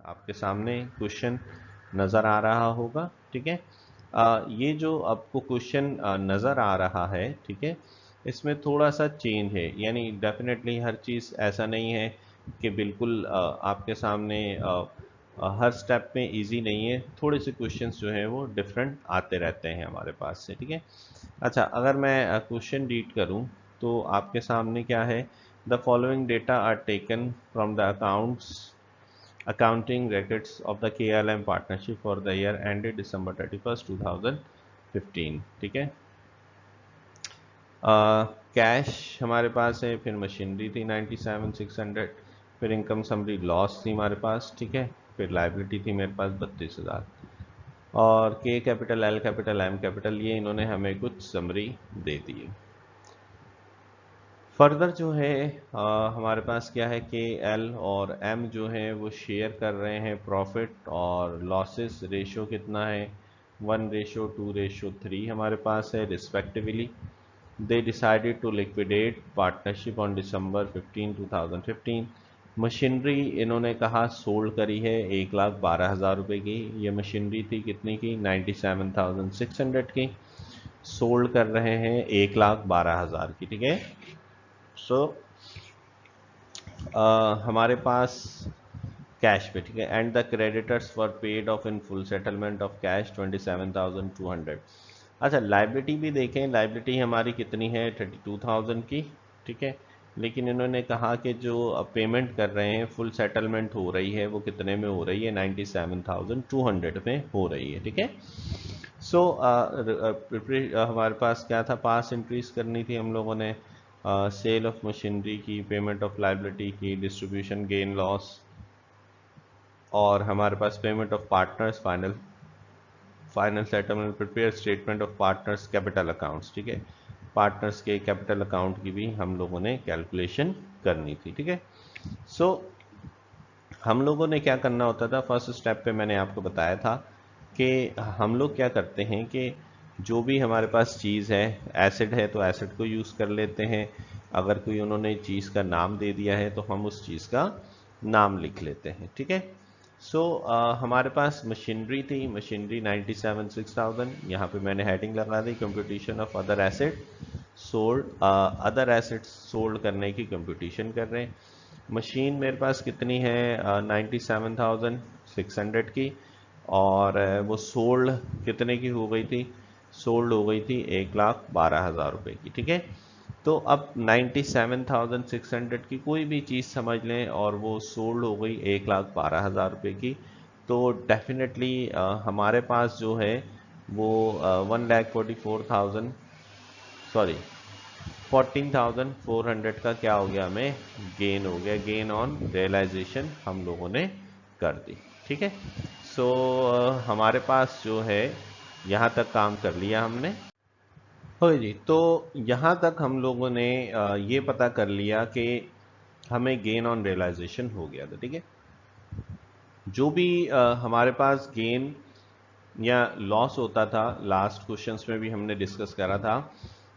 आपके सामने क्वेश्चन नज़र आ रहा होगा। ठीक है, ये जो आपको क्वेश्चन नज़र आ रहा है, ठीक है, इसमें थोड़ा सा चेंज है, यानी डेफिनेटली हर चीज़ ऐसा नहीं है कि बिल्कुल आपके सामने हर स्टेप में इजी नहीं है। थोड़े से क्वेश्चंस जो हैं वो डिफरेंट आते रहते हैं हमारे पास से। ठीक है, अच्छा, अगर मैं क्वेश्चन रीड करूं तो आपके सामने क्या है, the following data are taken from the accounting records of the KLM partnership for the year ended December 31st 2015। ठीक है, कैश हमारे पास है, फिर मशीनरी थी 97,600, फिर इनकम समरी लॉस थी हमारे पास। ठीक है, फिर लाइबिलिटी थी मेरे पास 32,000, और K capital, L capital, M capital, ये इन्होंने हमें कुछ समरी दे दी है। फर्दर जो है हमारे पास क्या है, के एल और एम जो है वो शेयर कर रहे हैं प्रॉफिट और लॉसेस। रेशो कितना है, 1:2:3 हमारे पास है respectively. They decided to liquidate partnership on December 15, 2015। Machinery इन्होंने कहा सोल्ड करी है 1,12,000 रुपये की। ये मशीनरी थी कितनी की, 97,600 की। सोल्ड कर रहे हैं 1,12,000 की। ठीक है, सो हमारे पास कैश पे, ठीक है, and the creditors were paid of in full settlement of cash 27,200। अच्छा, लाइबिलिटी भी देखें, लाइबिलिटी हमारी कितनी है 32,000 की। ठीक है, लेकिन इन्होंने कहा कि जो पेमेंट कर रहे हैं फुल सेटलमेंट हो रही है वो कितने में हो रही है, 97,200 में हो रही है। ठीक है, सो हमारे पास क्या था, पास इंक्रीज करनी थी हम लोगों ने, सेल ऑफ मशीनरी की, पेमेंट ऑफ लाइबिलिटी की, डिस्ट्रीब्यूशन गेन लॉस, और हमारे पास payment of partners, final settlement, prepare statement of partners capital accounts. ठीक है, पार्टनर्स के कैपिटल अकाउंट की भी हम लोगों ने कैलकुलेशन करनी थी। ठीक है, सो हम लोगों ने क्या करना होता था, फर्स्ट स्टेप पे मैंने आपको बताया था कि हम लोग क्या करते हैं कि जो भी हमारे पास चीज़ है, एसिड है तो एसिड को यूज़ कर लेते हैं। अगर कोई उन्होंने चीज़ का नाम दे दिया है तो हम उस चीज़ का नाम लिख लेते हैं। ठीक है, सो हमारे पास मशीनरी थी, मशीनरी 97,600, यहाँ पे मैंने हेडिंग लगा दी computation of other asset sold. Other assets sold करने की कंप्यूटेशन कर रहे हैं। मशीन मेरे पास कितनी है, 97,600 की, और वो सोल्ड कितने की हो गई थी, सोल्ड हो गई थी 1,12,000 रुपये की। ठीक है, तो अब 97,600 की कोई भी चीज़ समझ लें और वो सोल्ड हो गई 1,12,000 रुपये की, तो डेफिनेटली हमारे पास जो है वो 1,44,000, सॉरी 14,400 का क्या हो गया, हमें गेन हो गया। गेन ऑन रियलाइजेशन हम लोगों ने कर दी। ठीक है, सो हमारे पास जो है यहाँ तक काम कर लिया हमने। हो जी, तो यहाँ तक हम लोगों ने ये पता कर लिया कि हमें गेन ऑन रियलाइजेशन हो गया था। ठीक है, जो भी हमारे पास गेन या लॉस होता था, लास्ट क्वेश्चंस में भी हमने डिस्कस करा था,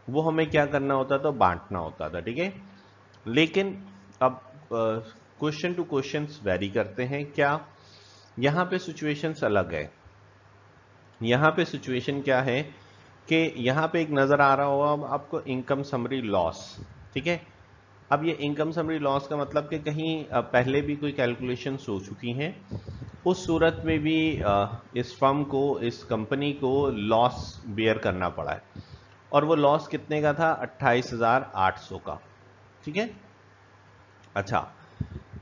वो हमें क्या करना होता था, बांटना होता था। ठीक है, लेकिन अब क्वेश्चन टू क्वेश्चंस वेरी करते हैं। क्या यहाँ पे सिचुएशंस अलग है, यहाँ पे सिचुएशन क्या है कि यहाँ पे एक नज़र आ रहा होगा आपको इनकम समरी लॉस। ठीक है, अब ये इनकम समरी लॉस का मतलब कि कहीं पहले भी कोई कैलकुलेशंस हो चुकी हैं, उस सूरत में भी इस फर्म को, इस कंपनी को लॉस बेयर करना पड़ा है, और वो लॉस कितने का था, 28,800 का। ठीक है, अच्छा,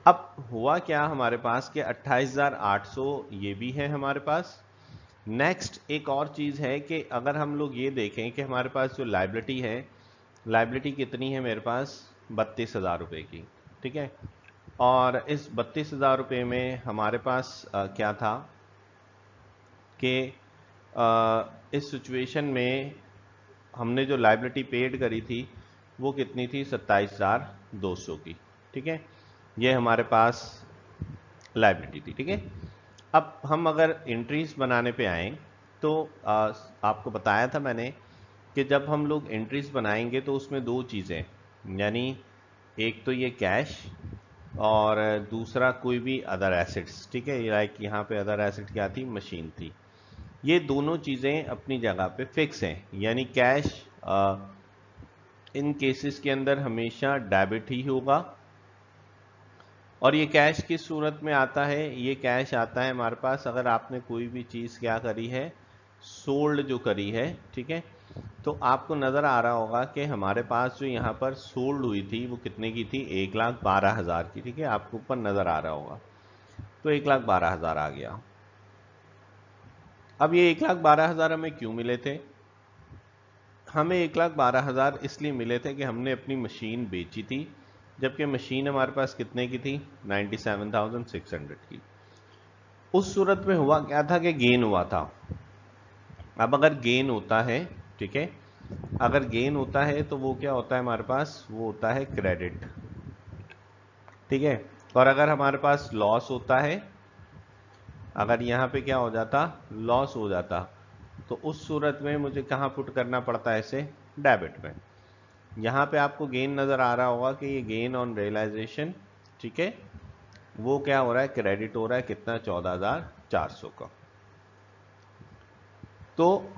अब हुआ क्या हमारे पास कि 28,800 ये भी है हमारे पास। नेक्स्ट एक और चीज़ है कि अगर हम लोग ये देखें कि हमारे पास जो लाइबिलिटी है, लाइबिलिटी कितनी है मेरे पास, 32,000 रुपये की। ठीक है, और इस 32,000 रुपये में हमारे पास क्या था कि इस सिचुएशन में हमने जो लाइबिलिटी पेड करी थी वो कितनी थी, 27,200 की। ठीक है, ये हमारे पास लाइबिलिटी थी। ठीक है, अब हम अगर एंट्रीज बनाने पे आए तो आपको बताया था मैंने कि जब हम लोग एंट्रीज बनाएंगे तो उसमें दो चीज़ें, यानी एक तो ये कैश और दूसरा कोई भी अदर एसेट्स, ठीक है। लाइक यहाँ पे अदर एसेट क्या थी, मशीन थी। ये दोनों चीजें अपनी जगह पे फिक्स हैं, यानी कैश इन केसेस के अंदर हमेशा डेबिट ही होगा। और ये कैश किस सूरत में आता है, ये कैश आता है हमारे पास अगर आपने कोई भी चीज क्या करी है, सोल्ड जो करी है, ठीक है। तो आपको नजर आ रहा होगा कि हमारे पास जो यहाँ पर सोल्ड हुई थी वो कितने की थी, 1,12,000 की, ठीक है। आपको ऊपर नजर आ रहा होगा, तो 1,12,000 आ गया। अब ये 1,12,000 हमें क्यों मिले थे, हमें 1,12,000 इसलिए मिले थे कि हमने अपनी मशीन बेची थी, जबकि मशीन हमारे पास कितने की थी, 97,600 की। उस सूरत में हुआ क्या था कि गेन हुआ था। अब अगर गेन होता है, ठीक है, अगर गेन होता है तो वो क्या होता है हमारे पास, वो होता है क्रेडिट, ठीक है। और अगर हमारे पास लॉस होता है, अगर यहां पे क्या हो जाता, लॉस हो जाता, तो उस सूरत में मुझे कहां पुट करना पड़ता है, इसे डेबिट में। यहां पे आपको गेन नजर आ रहा होगा कि ये गेन ऑन रियलाइजेशन, ठीक है, वो क्या हो रहा है, क्रेडिट हो रहा है, कितना, 14,400 का। तो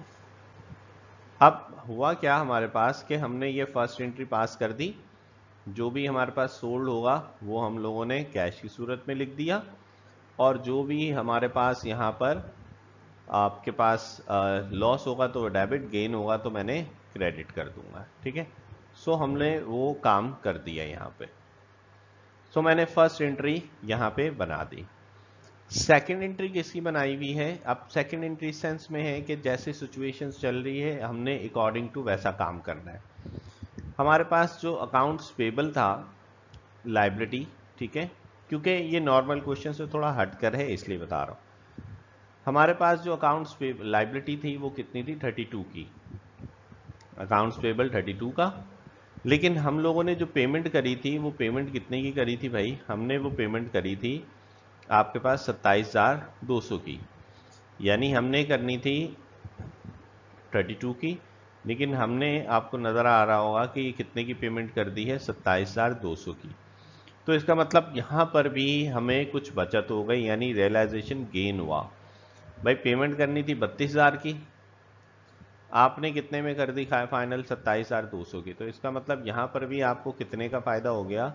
अब हुआ क्या हमारे पास कि हमने ये फर्स्ट एंट्री पास कर दी, जो भी हमारे पास सोल्ड होगा वो हम लोगों ने कैश की सूरत में लिख दिया, और जो भी हमारे पास यहाँ पर आपके पास लॉस होगा तो डेबिट, गेन होगा तो मैंने क्रेडिट कर दूंगा, ठीक है। सो हमने वो काम कर दिया यहाँ पे। सो मैंने फर्स्ट एंट्री यहाँ पे बना दी। सेकंड एंट्री किसकी बनाई हुई है, अब सेकंड एंट्री सेंस में है कि जैसे सिचुएशंस चल रही है हमने अकॉर्डिंग टू वैसा काम करना है। हमारे पास जो अकाउंट्स पेबल था, लाइबिलिटी, ठीक है, क्योंकि ये नॉर्मल क्वेश्चन से थोड़ा हटकर है इसलिए बता रहा हूं। हमारे पास जो अकाउंट्स लाइबिलिटी थी वो कितनी थी, 32 की, अकाउंट्स पेबल 32 का। लेकिन हम लोगों ने जो पेमेंट करी थी वो पेमेंट कितने की करी थी भाई, हमने वो पेमेंट करी थी आपके पास 27,200 की, यानी हमने करनी थी 32 की, लेकिन हमने, आपको नजर आ रहा होगा कि ये कितने की पेमेंट कर दी है, 27,200 की। तो इसका मतलब यहां पर भी हमें कुछ बचत हो गई, यानी रियलाइजेशन गेन हुआ। भाई पेमेंट करनी थी 32,000 की, आपने कितने में कर दी फाइनल, 27,200 की। तो इसका मतलब यहां पर भी आपको कितने का फायदा हो गया,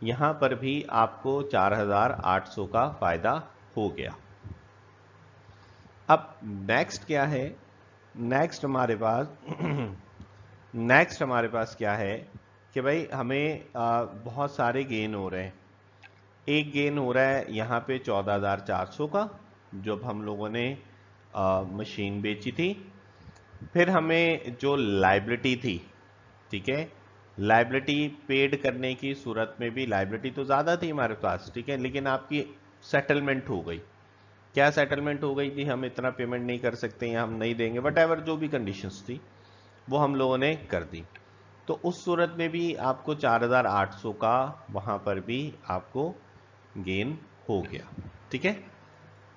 यहां पर भी आपको 4,800 का फायदा हो गया। अब नेक्स्ट क्या है, नेक्स्ट हमारे पास नेक्स्ट हमारे पास क्या है कि भाई हमें बहुत सारे गेन हो रहे हैं। एक गेन हो रहा है यहाँ पे 14,400 का, जब हम लोगों ने मशीन बेची थी। फिर हमें जो लाइबिलिटी थी, ठीक है, लाइबिलिटी पेड करने की सूरत में भी लाइबिलिटी तो ज़्यादा थी हमारे पास, ठीक है, लेकिन आपकी सेटलमेंट हो गई। क्या सेटलमेंट हो गई थी, हम इतना पेमेंट नहीं कर सकते या हम नहीं देंगे, वट जो भी कंडीशंस थी वो हम लोगों ने कर दी। तो उस सूरत में भी आपको 4,800 का वहां पर भी आपको गेन हो गया, ठीक है।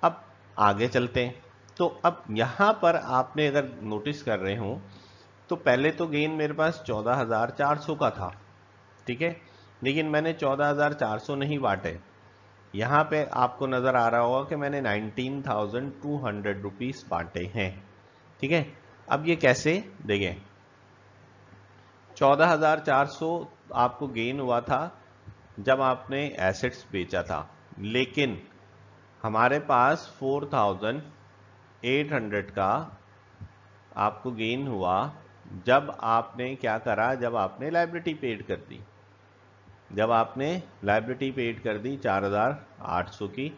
अब आगे चलते हैं। तो अब यहां पर आपने अगर नोटिस कर रहे हो तो पहले तो गेन मेरे पास 14,400 का था, ठीक है, लेकिन मैंने 14,400 नहीं बांटे। यहां पे आपको नजर आ रहा होगा कि मैंने 19,200 रुपीज बांटे हैं, ठीक है। अब ये कैसे, देखें, 14,400 आपको गेन हुआ था जब आपने एसेट्स बेचा था, लेकिन हमारे पास 4,800 का आपको गेन हुआ जब आपने क्या करा, जब आपने लाइबिलिटी पेड कर दी। जब आपने लाइबिलिटी पेड कर दी 4,800 की,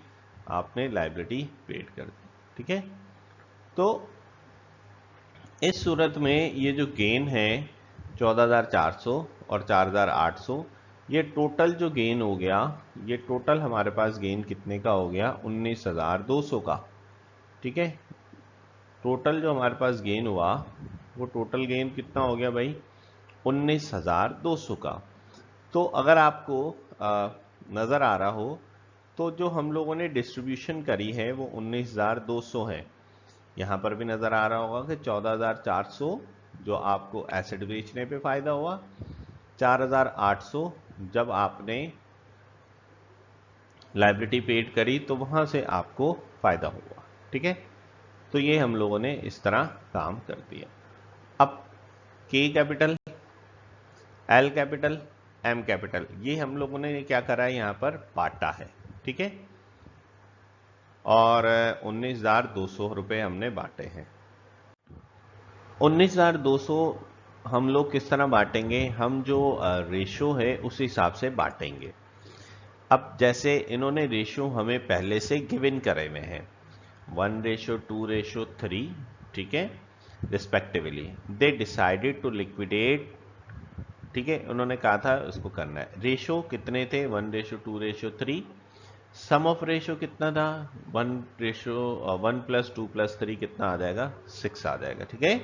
आपने लाइबिलिटी पेड कर दी, ठीक है। तो इस सूरत में ये जो गेन है 14,400 और 4,800, ये टोटल जो गेन हो गया, ये टोटल हमारे पास गेन कितने का हो गया, 19,200 का, ठीक है। टोटल जो हमारे पास गेन हुआ वो टोटल गेन कितना हो गया भाई, 19,200 का। तो अगर आपको नजर आ रहा हो तो जो हम लोगों ने डिस्ट्रीब्यूशन करी है वो 19,200 है। यहां पर भी नजर आ रहा होगा कि 14,400 जो आपको एसेट बेचने पे फायदा हुआ, 4,800 जब आपने लायबिलिटी पेड करी तो वहां से आपको फायदा हुआ। ठीक है, तो ये हम लोगों ने इस तरह काम कर दिया। अब K capital, L capital, M capital, ये हम लोगों ने क्या करा है, यहां पर बांटा है। ठीक है, और 19,200 रुपए हमने बांटे हैं। 19,200 हम लोग किस तरह बांटेंगे, हम जो रेशो है उस हिसाब से बांटेंगे। अब जैसे इन्होंने रेशो हमें पहले से गिवन करे हुए हैं 1:2:3, ठीक है, respectively. They decided to liquidate, ठीक है, उन्होंने कहा था इसको करना है। रेशो कितने थे, 1:2:3। सम ऑफ रेशो कितना था, 1 + 2 + 3 कितना आ जाएगा, 6 आ जाएगा। ठीक है,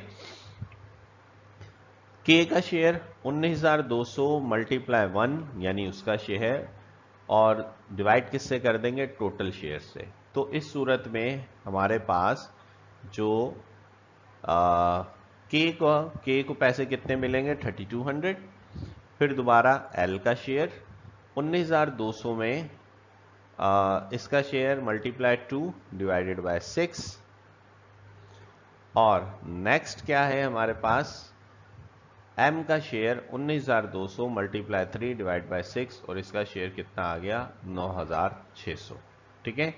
के का शेयर 19,200 × 1 यानी उसका शेयर, और डिवाइड किससे कर देंगे, टोटल शेयर से। तो इस सूरत में हमारे पास जो के को पैसे कितने मिलेंगे, 3200। फिर दोबारा एल का शेयर 19,200 में इसका शेयर × 2 / 6। और नेक्स्ट क्या है हमारे पास, एम का शेयर 19,200 × 3 / 6, और इसका शेयर कितना आ गया, 9,600। ठीक है,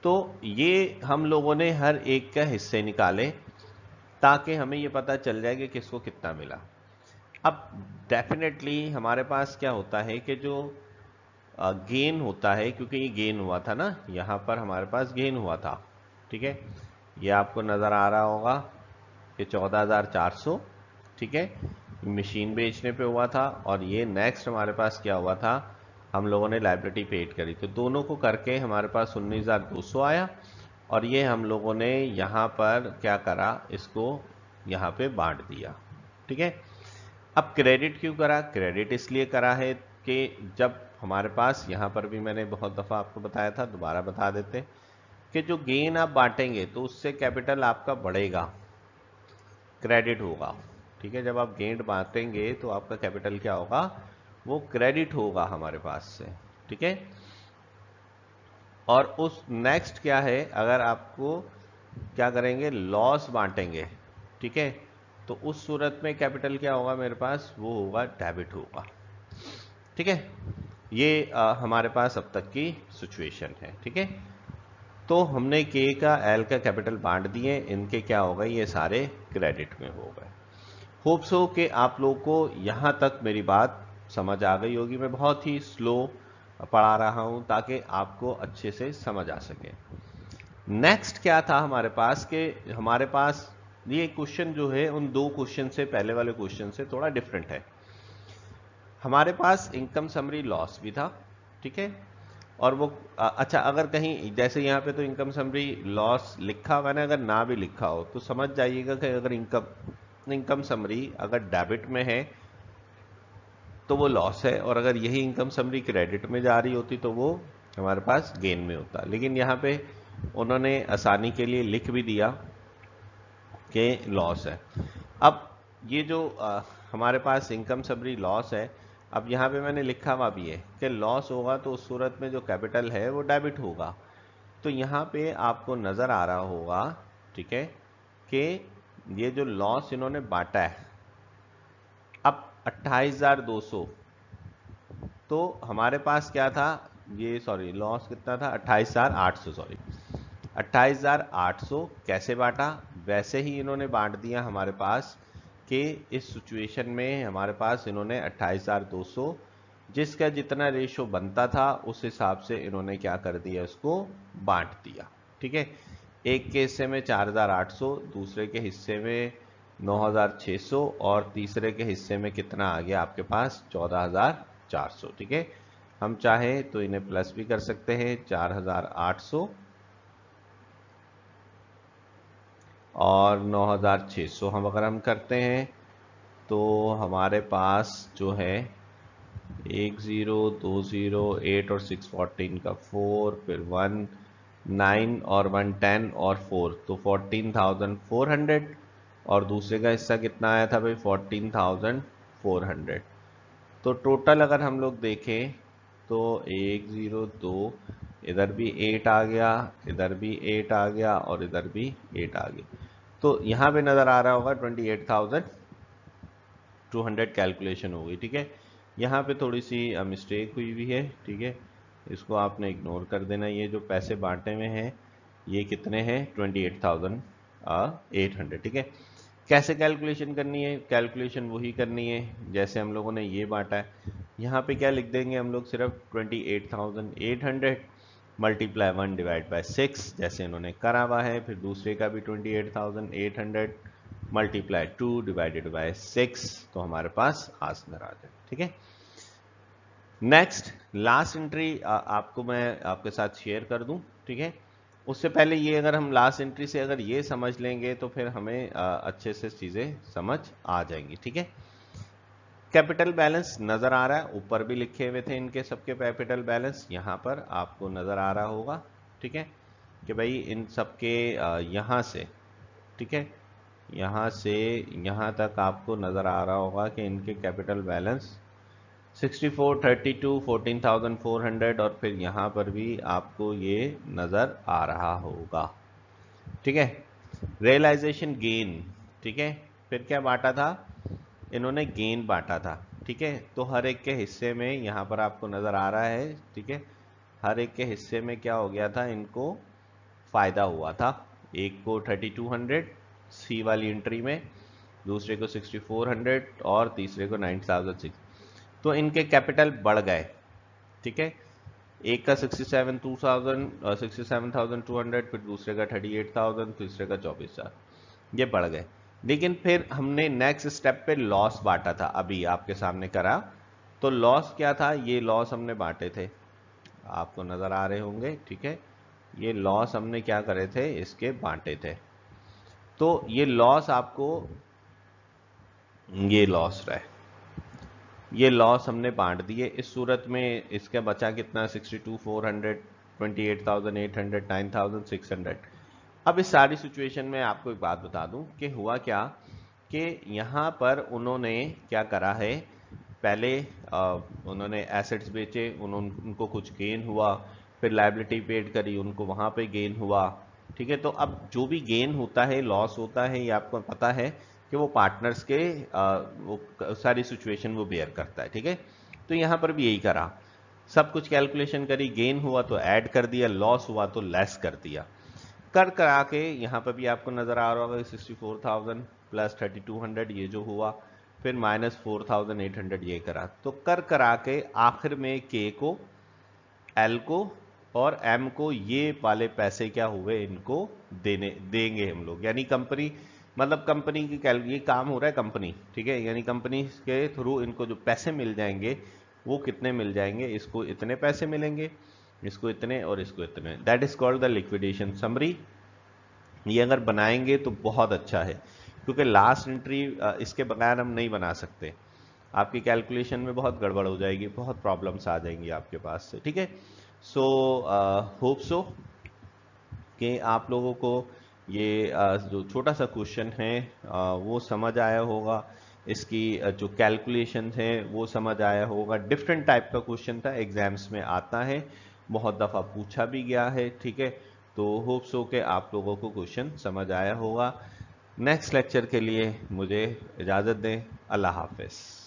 तो ये हम लोगों ने हर एक का हिस्से निकाले ताकि हमें ये पता चल जाए कि किसको कितना मिला। अब डेफिनेटली हमारे पास क्या होता है कि जो गेन होता है, क्योंकि ये गेन हुआ था ना, यहाँ पर हमारे पास गेन हुआ था। ठीक है, ये आपको नज़र आ रहा होगा कि 14,400, ठीक है, मशीन बेचने पे हुआ था। और ये नेक्स्ट हमारे पास क्या हुआ था, हम लोगों ने लायबिलिटी पेड करी, तो दोनों को करके हमारे पास 19,200 आया। और ये हम लोगों ने यहाँ पर क्या करा, इसको यहाँ पे बांट दिया। ठीक है, अब क्रेडिट क्यों करा, क्रेडिट इसलिए करा है कि जब हमारे पास, यहाँ पर भी मैंने बहुत दफ़ा आपको बताया था, दोबारा बता देते, कि जो गेन आप बांटेंगे तो उससे कैपिटल आपका बढ़ेगा, क्रेडिट होगा। ठीक है, जब आप गेन बांटेंगे तो आपका कैपिटल क्या होगा, वो क्रेडिट होगा हमारे पास से। ठीक है, और उस नेक्स्ट क्या है, अगर आपको क्या करेंगे, लॉस बांटेंगे, ठीक है, तो उस सूरत में कैपिटल क्या होगा मेरे पास, वो होगा डेबिट होगा। ठीक है, ये हमारे पास अब तक की सिचुएशन है। ठीक है, तो हमने के का, एल का कैपिटल बांट दिए, इनके क्या हो गए, ये सारे क्रेडिट में हो गए। होप्स हो कि आप लोगों को यहाँ तक मेरी बात समझ आ गई होगी। मैं बहुत ही स्लो पढ़ा रहा हूँ ताकि आपको अच्छे से समझ आ सके। नेक्स्ट क्या था हमारे पास, कि हमारे पास ये क्वेश्चन जो है उन दो क्वेश्चन से, पहले वाले क्वेश्चन से थोड़ा डिफरेंट है। हमारे पास इनकम समरी लॉस भी था, ठीक है, और वो अच्छा, अगर कहीं जैसे यहाँ पे तो इनकम समरी लॉस लिखा हुआ है, अगर ना भी लिखा हो तो समझ जाइएगा कि अगर इनकम समरी अगर डेबिट में है तो वो लॉस है, और अगर यही इनकम समरी क्रेडिट में जा रही होती तो वो हमारे पास गेन में होता। लेकिन यहाँ पे उन्होंने आसानी के लिए लिख भी दिया कि लॉस है। अब ये जो हमारे पास इनकम समरी लॉस है, अब यहाँ पे मैंने लिखा हुआ भी है कि लॉस होगा तो उस सूरत में जो कैपिटल है वो डेबिट होगा। तो यहाँ पे आपको नज़र आ रहा होगा, ठीक है, कि ये जो लॉस इन्होंने बांटा है, अब 28,200, तो हमारे पास क्या था, ये सॉरी लॉस कितना था, 28,800, सॉरी 28,800 कैसे बांटा, वैसे ही इन्होंने बांट दिया हमारे पास कि इस सिचुएशन में हमारे पास इन्होंने 28,200 जिसका जितना रेशो बनता था उस हिसाब से इन्होंने क्या कर दिया, उसको बांट दिया। ठीक है, एक के हिस्से में 4,800, दूसरे के हिस्से में 9,600, और तीसरे के हिस्से में कितना आ गया आपके पास, 14,400। ठीक है, हम चाहें तो इन्हें प्लस भी कर सकते हैं, 4,800 और 9,600 हम अगर हम करते हैं तो हमारे पास जो है 1 0 2 0 8 और 6 14 का 4, फिर 1 9 और 1 10 और 4, तो 14,400, और दूसरे का हिस्सा कितना आया था भाई, 14,400। तो टोटल अगर हम लोग देखें तो 1 0 2, इधर भी 8 आ गया, इधर भी 8 आ गया और इधर भी 8 आ गया। तो यहाँ पे नज़र आ रहा होगा 28,200 कैलकुलेशन हो गई। ठीक है, यहाँ पे थोड़ी सी मिस्टेक हुई हुई है। ठीक है, इसको आपने इग्नोर कर देना। ये जो पैसे बांटे हुए हैं ये कितने हैं, 28,800। ठीक है, कैसे कैलकुलेशन करनी है, कैलकुलेशन वही करनी है जैसे हम लोगों ने ये बांटा है। यहाँ पे क्या लिख देंगे हम लोग, सिर्फ 28,800 मल्टीप्लाई 1 डिवाइड बाय 6 जैसे इन्होंने करा हुआ है। फिर दूसरे का भी 28,800 मल्टीप्लाई 2 डिवाइडेड बाय 6, तो हमारे पास आंसर आ जाए। ठीक है, नेक्स्ट लास्ट एंट्री आपको मैं आपके साथ शेयर कर दूं। ठीक है, उससे पहले ये अगर हम लास्ट एंट्री से अगर ये समझ लेंगे तो फिर हमें अच्छे से चीजें समझ आ जाएंगी। ठीक है, कैपिटल बैलेंस नजर आ रहा है, ऊपर भी लिखे हुए थे इनके सबके कैपिटल बैलेंस, यहां पर आपको नजर आ रहा होगा। ठीक है, कि भाई इन सबके यहां से, ठीक है, यहां से यहां तक आपको नजर आ रहा होगा कि इनके कैपिटल बैलेंस 64, 32, 14,400 और फिर यहां पर भी आपको ये नजर आ रहा होगा। ठीक है, रियलाइजेशन गेन। ठीक है, फिर क्या बांटा था इन्होंने, गेन बांटा था। ठीक है, तो हर एक के हिस्से में यहां पर आपको नजर आ रहा है। ठीक है, हर एक के हिस्से में क्या हो गया था, इनको फायदा हुआ था। एक को 3200 सी वाली एंट्री में, दूसरे को 6400 और तीसरे को 9006। तो इनके कैपिटल बढ़ गए। ठीक है, एक का 67,200, फिर दूसरे का 38,000, तीसरे का 24,000, ये बढ़ गए। लेकिन फिर हमने नेक्स्ट स्टेप पे लॉस बांटा था, अभी आपके सामने करा। तो लॉस क्या था, ये लॉस हमने बांटे थे, आपको नजर आ रहे होंगे। ठीक है, ये लॉस हमने क्या करे थे, इसके बांटे थे। तो ये लॉस आपको, ये लॉस रहे, ये लॉस हमने बांट दिए। इस सूरत में इसका बचा कितना, 62,400, 28,800, 9,600। अब इस सारी सिचुएशन में आपको एक बात बता दूं कि हुआ क्या, कि यहां पर उन्होंने क्या करा है, पहले उन्होंने एसेट्स बेचे, उनको कुछ गेन हुआ, फिर लायबिलिटी पेड करी, उनको वहां पे गेन हुआ। ठीक है, तो अब जो भी गेन होता है, लॉस होता है, ये आपको पता है कि वो पार्टनर्स के वो सारी सिचुएशन वो बेयर करता है। ठीक है, तो यहां पर भी यही करा, सब कुछ कैलकुलेशन करी, गेन हुआ तो ऐड कर दिया, लॉस हुआ तो लेस कर दिया। कर करा के यहां पर भी आपको नजर आ रहा होगा 64,000 प्लस 3200 ये जो हुआ, फिर माइनस 4,800 ये करा। तो कर करा के आखिर में के को, एल को और एम को ये वाले पैसे क्या हुए, इनको देंगे हम लोग। यानी कंपनी, मतलब कंपनी की ये काम हो रहा है कंपनी। ठीक है, यानी कंपनी के थ्रू इनको जो पैसे मिल जाएंगे वो कितने मिल जाएंगे, इसको इतने पैसे मिलेंगे, इसको इतने और इसको इतने। That is called the liquidation summary. ये अगर बनाएंगे तो बहुत अच्छा है, क्योंकि लास्ट एंट्री इसके बगैर हम नहीं बना सकते। आपकी कैलकुलेशन में बहुत गड़बड़ हो जाएगी, बहुत प्रॉब्लम्स आ जाएंगी आपके पास से। ठीक है, सो होप सो कि आप लोगों को ये जो छोटा सा क्वेश्चन है वो समझ आया होगा, इसकी जो कैलकुलेशन है वो समझ आया होगा। डिफरेंट टाइप का क्वेश्चन था, एग्जाम्स में आता है, बहुत दफ़ा पूछा भी गया है। ठीक है, तो होप सो कि आप लोगों को क्वेश्चन समझ आया होगा। नेक्स्ट लेक्चर के लिए मुझे इजाज़त दें, अल्लाह हाफिज़।